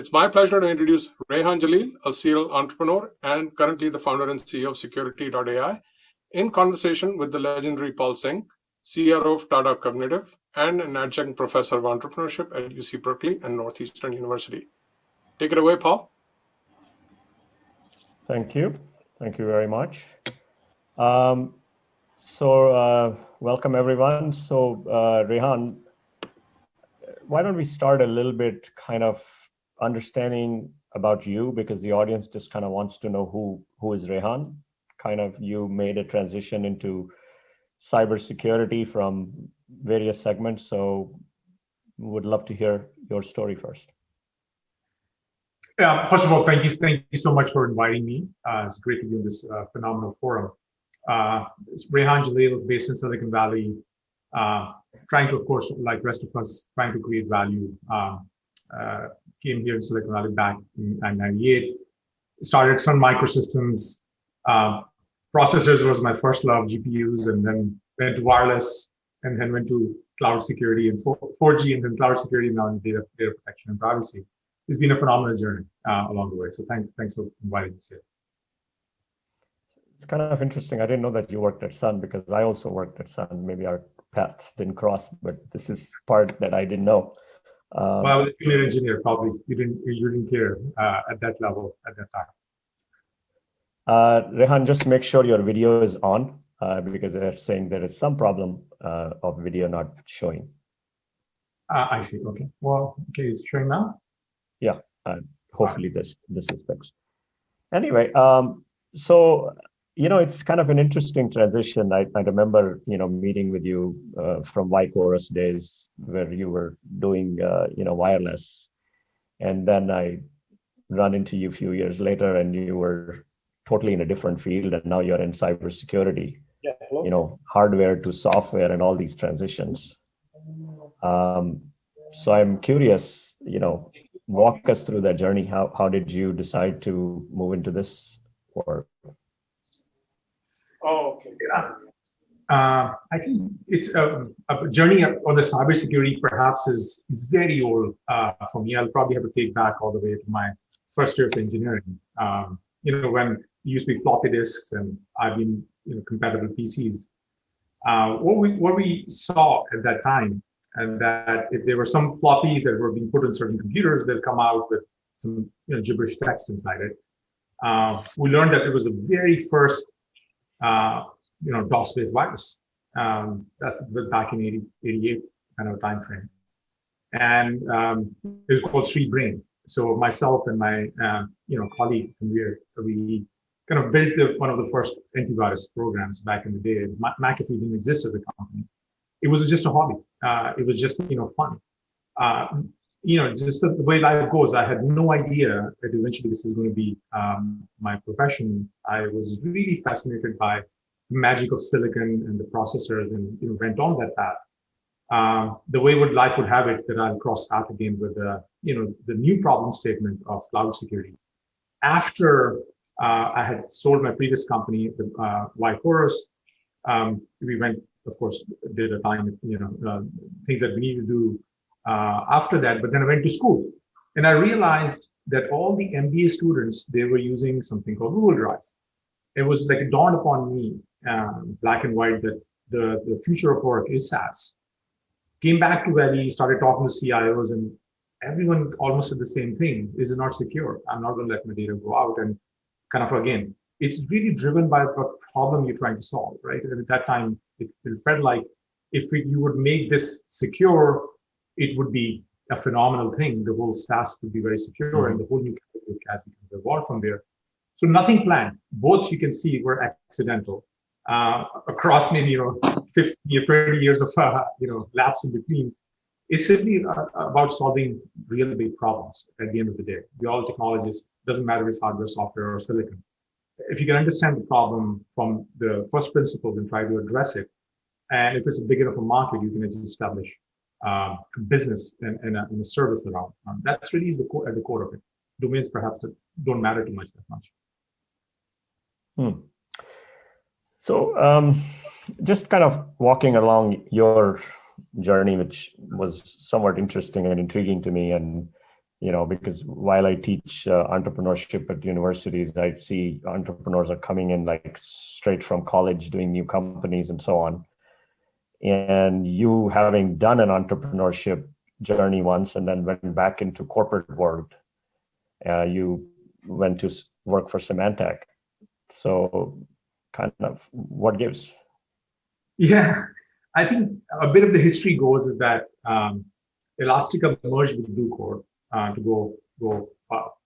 It's my pleasure to introduce Rehan Jalil, a serial entrepreneur and currently the founder and CEO of SECURITI.ai, in conversation with the legendary Paul Singh, CRO of Tada Cognitive and an adjunct professor of entrepreneurship at UC Berkeley and Northeastern University. Take it away, Paul. Thank you. Thank you very much. Welcome everyone. Rehan, why don't we start a little bit kind of understanding about you, because the audience just kind of wants to know who is Rehan. Kind of you made a transition into cybersecurity from various segments. So would love to hear your story first. Yeah, first of all, thank you so much for inviting me. It's great to be in this phenomenal forum. It's Rehan Jalil, based in Silicon Valley, trying to, of course, like rest of us, trying to create value. Came here in Silicon Valley back in 1998. Started Sun Microsystems. Processors was my first love, GPUs, and then went to wireless, and then went to cloud security and 4G, and then cloud security, now in data protection and privacy. It's been a phenomenal journey along the way. So thanks for inviting us here. It's kind of interesting. I didn't know that you worked at Sun, because I also worked at Sun. Maybe our paths didn't cross, but this is part that I didn't know. Well, I was a junior engineer, probably. You didn't care at that level at that time. Rehan, just make sure your video is on, because they're saying there is some problem of video not showing. I see. Okay. Well, okay, it's showing now. Yeah. Hopefully this is fixed. Anyway, so it's kind of an interesting transition. I remember meeting with you from Y-Chorus days, where you were doing wireless, and then I run into you a few years later, and you were totally in a different field, and now you're in cybersecurity. Yeah. Hello. Hardware to software and all these transitions. So I'm curious, walk us through that journey. How did you decide to move into this work? Oh, okay. Yeah. I think it's a journey on the cybersecurity perhaps is very old for me. I'll probably have to take back all the way to my first year of engineering. When it used to be floppy disks and I've been compatible PCs. What we saw at that time, and that if there were some floppies that were being put on certain computers, they'll come out with some gibberish text inside it. We learned that it was the very first DOS-based virus. That's back in 88 kind of a time frame. And it was called Street Brain. So myself and my colleague, we kind of built one of the first antivirus programs back in the day. McAfee didn't exist as a company. It was just a hobby. It was just fun. Just the way life goes. I had no idea that eventually this is going to be my profession. I was really fascinated by the magic of silicon and the processors, and went on that path. The way life would have it, that I'll cross path again with the new problem statement of cloud security. After I had sold my previous company, the Y-Chorus, we went, of course, did a time, things that we need to do after that. But then I went to school, and I realized that all the MBA students, they were using something called Google Drive. It was like it dawned upon me, black and white, that the future of work is SaaS. Came back to Valley, started talking to CIOs, and everyone almost said the same thing: is it not secure? I'm not going to let my data go out. And kind of, again, it's really driven by what problem you're trying to solve, right? And at that time, it felt like if you would make this secure, it would be a phenomenal thing. The whole SaaS would be very secure, and the whole new category of SaaS becomes evolved from there. So nothing planned. Both, you can see, were accidental. Across maybe 50 or 20 years of lapse in between, it's simply about solving really big problems at the end of the day. We're all technologists. Doesn't matter if it's hardware, software, or silicon. If you can understand the problem from the first principles and try to address it, and if it's a big enough a market, you can establish a business and a service around. That's really at the core of it. Domains perhaps don't matter too much that much. So just kind of walking along your journey, which was somewhat interesting and intriguing to me, and because while I teach entrepreneurship at universities, I see entrepreneurs are coming in like straight from college, doing new companies and so on. And you having done an entrepreneurship journey once and then went back into corporate world, you went to work for Symantec. So kind of what gives? Yeah, I think a bit of the history goes is that Elastica merged with Bluecoat to go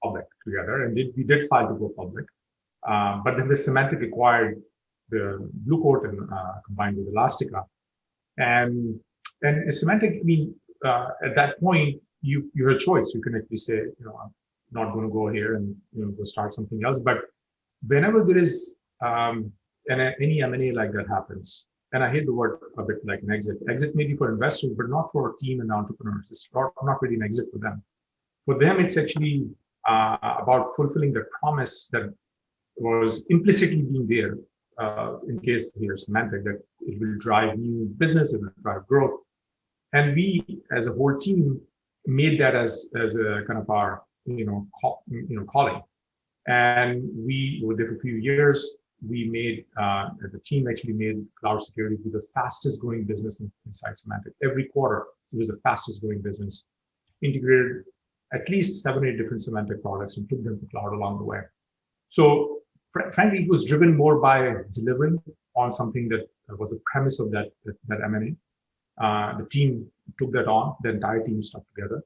public together, and we did file to go public. But then the Symantec acquired the Bluecoat and combined with Elastica, and Symantec. I mean, at that point, you had a choice. You can actually say, I'm not going to go here and go start something else. But whenever there is any M&A like that happens, and I hate the word a bit like an exit. Exit maybe for investors, but not for a team and entrepreneurs. It's not really an exit for them. For them, it's actually about fulfilling the promise that was implicitly being there, in case here Symantec, that it will drive new business, it will drive growth. And we, as a whole team, made that as a kind of our calling. And we were there for a few years. We made, the team actually made cloud security be the fastest growing business inside Symantec. Every quarter, it was the fastest growing business. Integrated at least 7 or 8 different Symantec products and took them to cloud along the way. So frankly, it was driven more by delivering on something that was the premise of that M&A. The team took that on, the entire team stuck together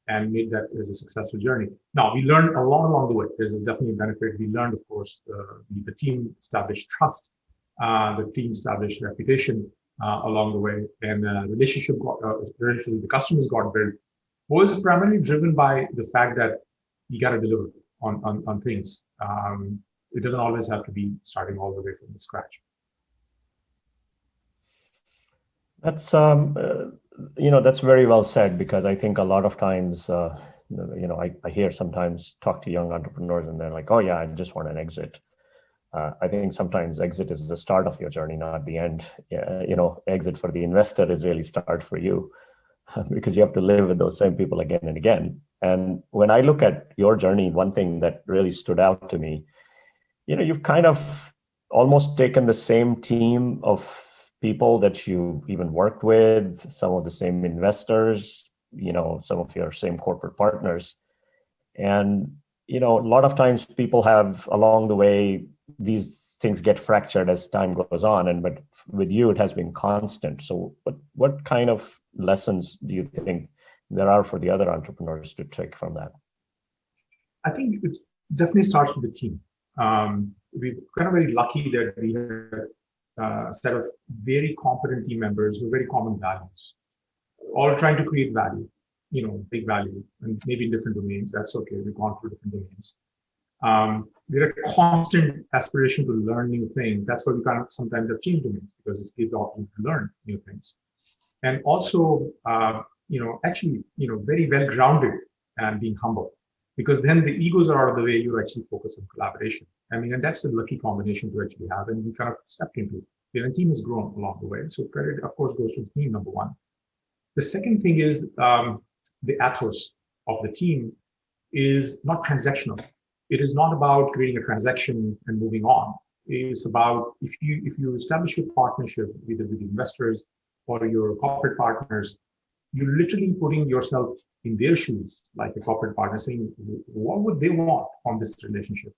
and made that as a successful journey. Now, we learned a lot along the way. There's definitely a benefit. We learned, of course, the team established trust, the team established reputation along the way, and relationship with the customers got built, was primarily driven by the fact that you got to deliver on things. It doesn't always have to be starting all the way from scratch. That's that's very well said, because I think a lot of times, I hear sometimes talk to young entrepreneurs and they're like, oh yeah, I just want an exit. I think sometimes exit is the start of your journey, not the end. Exit for the investor is really start for you, because you have to live with those same people again and again. And when I look at your journey, one thing that really stood out to me, you've kind of almost taken the same team of people that you even worked with, some of the same investors, some of your same corporate partners. And, a lot of times people have along the way, these things get fractured as time goes on. But with you, it has been constant. So what kind of lessons do you think there are for the other entrepreneurs to take from that? I think it definitely starts with the team. We're kind of very lucky that we have a set of very competent team members with very common values, all trying to create value, big value, and maybe in different domains. That's okay. We've gone through different domains. There are constant aspiration to learn new things. That's why we kind of sometimes have changed domains, because it's gives the opportunity to learn new things. And also, very well grounded and being humble, because then the egos are out of the way. You actually focus on collaboration. And that's a lucky combination to actually have, and we kind of stepped into it. The team has grown along the way. So credit, of course, goes to the team, number one. The second thing is the ethos of the team is not transactional. It is not about creating a transaction and moving on. It's about if you establish a partnership either with investors or your corporate partners, you're literally putting yourself in their shoes, like a corporate partner, saying, what would they want from this relationship?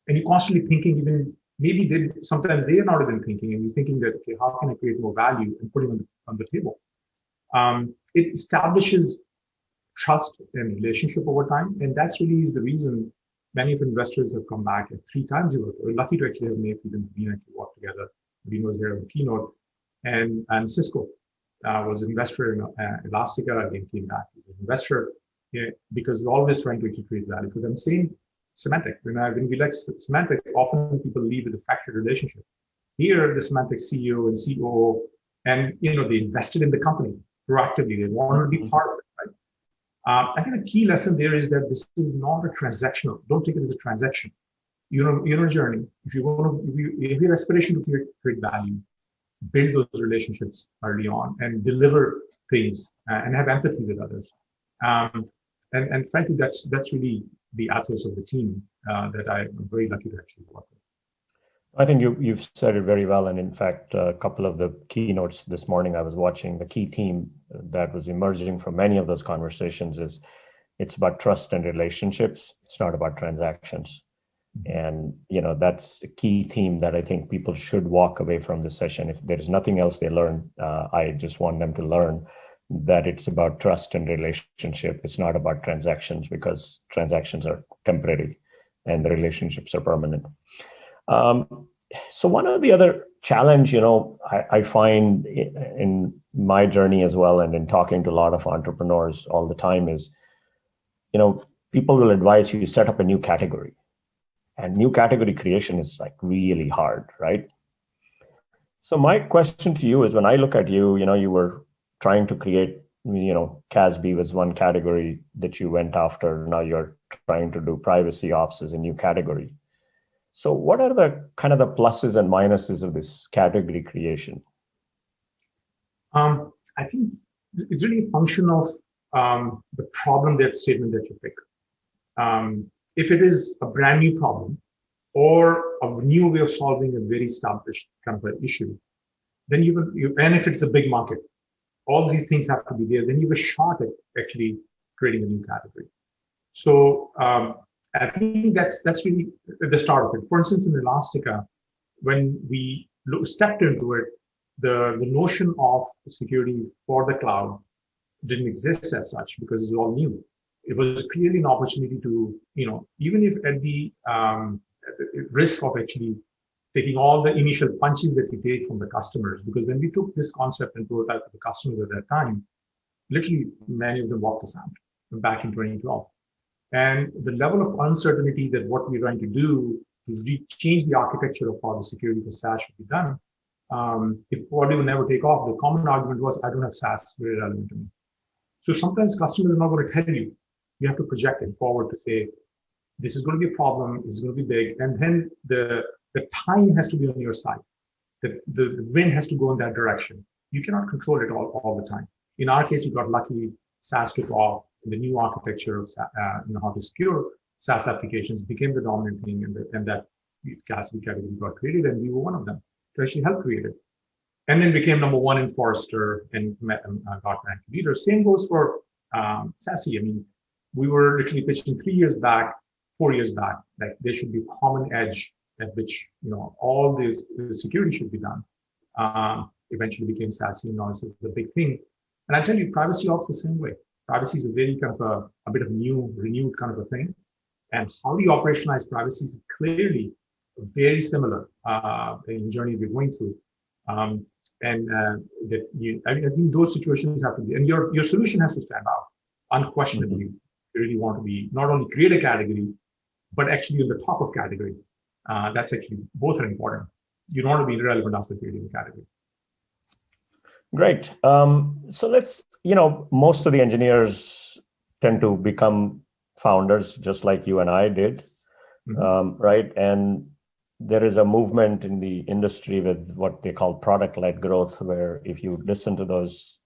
And you're constantly thinking, even maybe sometimes they're not even thinking, and you're thinking that, okay, how can I create more value and put it on the table? It establishes trust and relationship over time. And that's really is the reason many of investors have come back 3 times. We're lucky to actually have Mayfield and Rehan actually work together. Rehan was here on the Keynote, and Cisco was an investor in Elastica, again came back as an investor, because we're always trying to create value for them. Same Symantec. When we like Symantec, often people leave with a fractured relationship. Here, the Symantec CEO and COO, and they invested in the company proactively. They wanted to be part of it. Right? I think the key lesson there is that this is not a transactional. Don't take it as a transaction. You're a journey. If you have aspiration to create value, build those relationships early on and deliver things and have empathy with others. And frankly, that's really the ethos of the team that I'm very lucky to actually work with. I think you've said it very well. And in fact, a couple of the keynotes this morning I was watching, the key theme that was emerging from many of those conversations is it's about trust and relationships. It's not about transactions. And, that's a key theme that I think people should walk away from this session. If there is nothing else they learn, I just want them to learn that it's about trust and relationship. It's not about transactions, because transactions are temporary and the relationships are permanent. So one of the other challenge, I find in my journey as well, and in talking to a lot of entrepreneurs all the time is, people will advise you set up a new category. And new category creation is like really hard, right? So my question to you is, when I look at you, you were trying to create, CASB was one category that you went after. Now you're trying to do privacy ops as a new category. So what are the kind of the pluses and minuses of this category creation? I think it's really a function of the problem statement that you pick. If it is a brand new problem or a new way of solving a very established kind of an issue, then and if it's a big market, all these things have to be there, then you have a shot at actually creating a new category. So I think that's really the start of it. For instance, in Elastica, when we stepped into it, the notion of security for the cloud didn't exist as such, because it was all new. It was clearly an opportunity to, even if at the risk of actually taking all the initial punches that we take from the customers, because when we took this concept and prototype to the customers at that time, literally many of them walked us out back in 2012. And the level of uncertainty that what we're trying to do to change the architecture of how the security for SaaS should be done, it probably will never take off. The common argument was, I don't have SaaS, very relevant to me. So sometimes customers are not going to tell you. You have to project it forward to say, this is going to be a problem, this is going to be big. And then the time has to be on your side. The wind has to go in that direction. You cannot control it all the time. In our case, we got lucky, SaaS took off, and the new architecture of how to secure SaaS applications became the dominant thing, and that CASB category got created, and we were one of them to actually help create it. And then became number one in Forrester and got ranked leader. Same goes for SASE. I mean, we were literally pitching 4 years back, like there should be a common edge at which all the security should be done. Eventually became SASE, and now it's a big thing. And I tell you, privacy ops the same way. Privacy is a very kind of a bit of new, renewed kind of a thing. And how do you operationalize privacy is clearly very similar in the journey we're going through. I think those situations have to be, and your solution has to stand out. Unquestionably, you really want to be not only create a category, but actually on the top of category. That's actually, both are important. You don't want to be irrelevant after creating a category. Great. So let's, most of the engineers tend to become founders, just like you and I did, right? And there is a movement in the industry with what they call product-led growth, where if you listen to those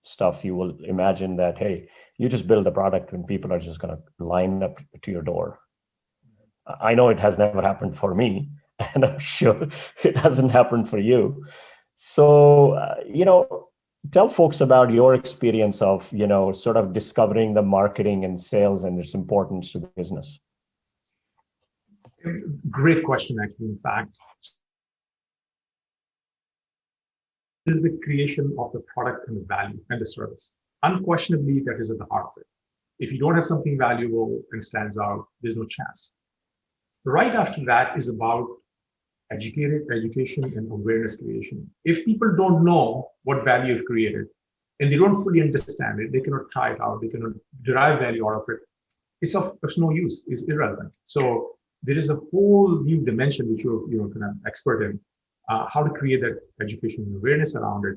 stuff, you will imagine that, hey, you just build a product and people are just going to line up to your door. I know it has never happened for me, and I'm sure it hasn't happened for you. So, tell folks about your experience of, sort of discovering the marketing and sales and its importance to the business. Great question, actually, in fact. Is the creation of the product and the value and the service. Unquestionably, that is at the heart of it. If you don't have something valuable and stands out, there's no chance. Right after that is about education and awareness creation. If people don't know what value you've created and they don't fully understand it, they cannot try it out, they cannot derive value out of it, it's of no use, it's irrelevant. So there is a whole new dimension which you're kind of expert in, how to create that education and awareness around it.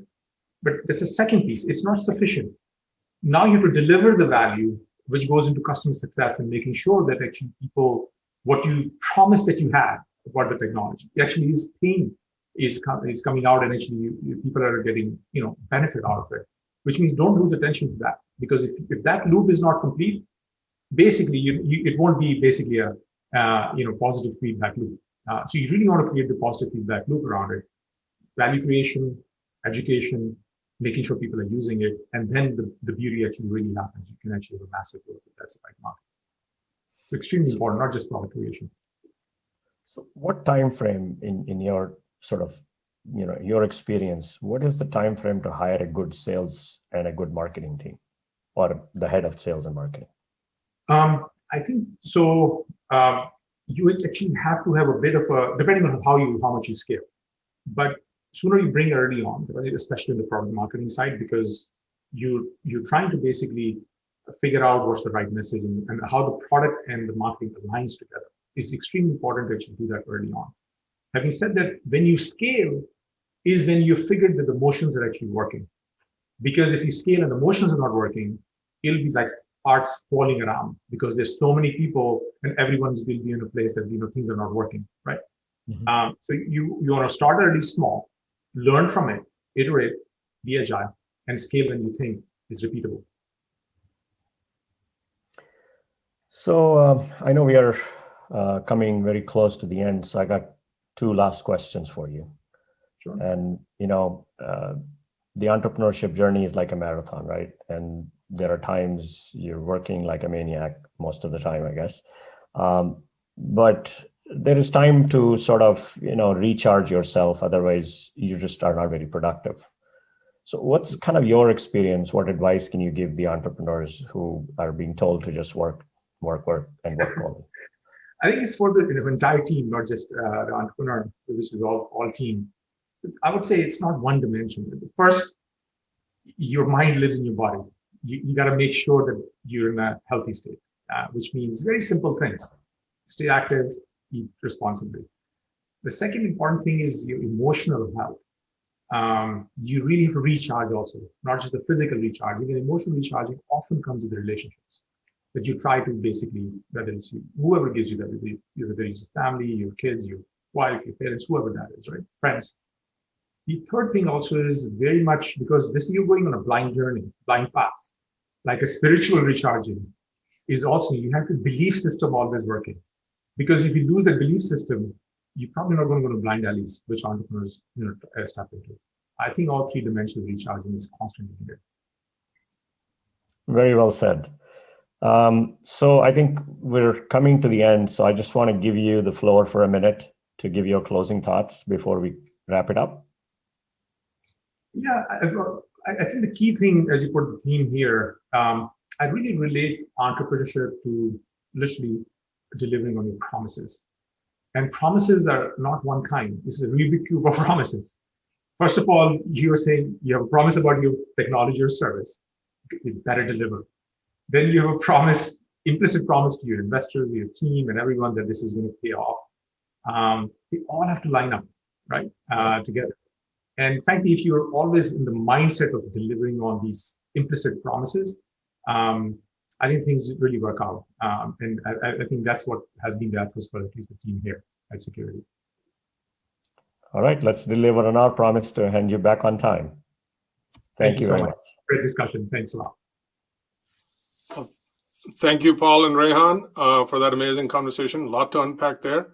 But there's a second piece, it's not sufficient. Now you have to deliver the value which goes into customer success and making sure that actually people, what you promised that you had about the technology, actually is pain is coming out, and actually people are getting benefit out of it, which means don't lose attention to that, because if that loop is not complete, basically it won't be basically a positive feedback loop. So you really want to create the positive feedback loop around it. Value creation, education, making sure people are using it, and then the beauty actually really happens. You can actually have a massive growth if that's the right market. So extremely important, not just product creation. So what time frame in your sort of, your experience, what is the time frame to hire a good sales and a good marketing team, or the head of sales and marketing? I think so. You actually have to have a bit of a, depending on how much you scale, but sooner you bring early on, especially in the product marketing side, because you're trying to basically figure out what's the right message and how the product and the marketing aligns together. It's extremely important to actually do that early on. Having said that, when you scale is when you figured that the motions are actually working. Because if you scale and the motions are not working, it'll be like parts falling around because there's so many people and everyone's will be in a place that things are not working, right? Mm-hmm. So you want to start early small, learn from it, iterate, be agile, and scale when you think is repeatable. So I know we are coming very close to the end, so I got two last questions for you. Sure. And the entrepreneurship journey is like a marathon, right? And there are times you're working like a maniac most of the time, I guess. But there is time to sort of, recharge yourself. Otherwise, you just are not very productive. So what's kind of your experience? What advice can you give the entrepreneurs who are being told to just work and work only? I think it's for the entire team, not just the entrepreneur, which is all team. I would say it's not one dimension. First, your mind lives in your body. You got to make sure that you're in a healthy state, which means very simple things. Stay active, eat responsibly. The second important thing is your emotional health. You really have to recharge also, not just the physical recharge. Even emotional recharging often comes with the relationships that you try to basically, whether it's whoever gives you that, whether it's your family, your kids, your wife, your parents, whoever that is, right? Friends. The third thing also is very much because you're going on a blind journey, blind path, like a spiritual recharging is also, you have the belief system always working. Because if you lose that belief system, you're probably not going to go to blind alleys, which entrepreneurs step into. I think all three dimensions of recharging is constantly needed. Very well said. So I think we're coming to the end. So I just want to give you the floor for a minute to give your closing thoughts before we wrap it up. Yeah, I think the key thing, as you put the theme here, I really relate entrepreneurship to literally delivering on your promises. And promises are not one kind. This is a Rubik's Cube of promises. First of all, you're saying you have a promise about your technology or service. You better deliver. Then you have a promise, implicit promise to your investors, your team, and everyone that this is going to pay off. They all have to line up, right, together. And frankly, if you're always in the mindset of delivering on these implicit promises, I think things really work out. And I think that's what has been the ethos for at least the team here at Security. All right, let's deliver on our promise to hand you back on time. Thank you very much. Great discussion. Thanks a lot. Thank you, Paul and Rehan, for that amazing conversation. A lot to unpack there.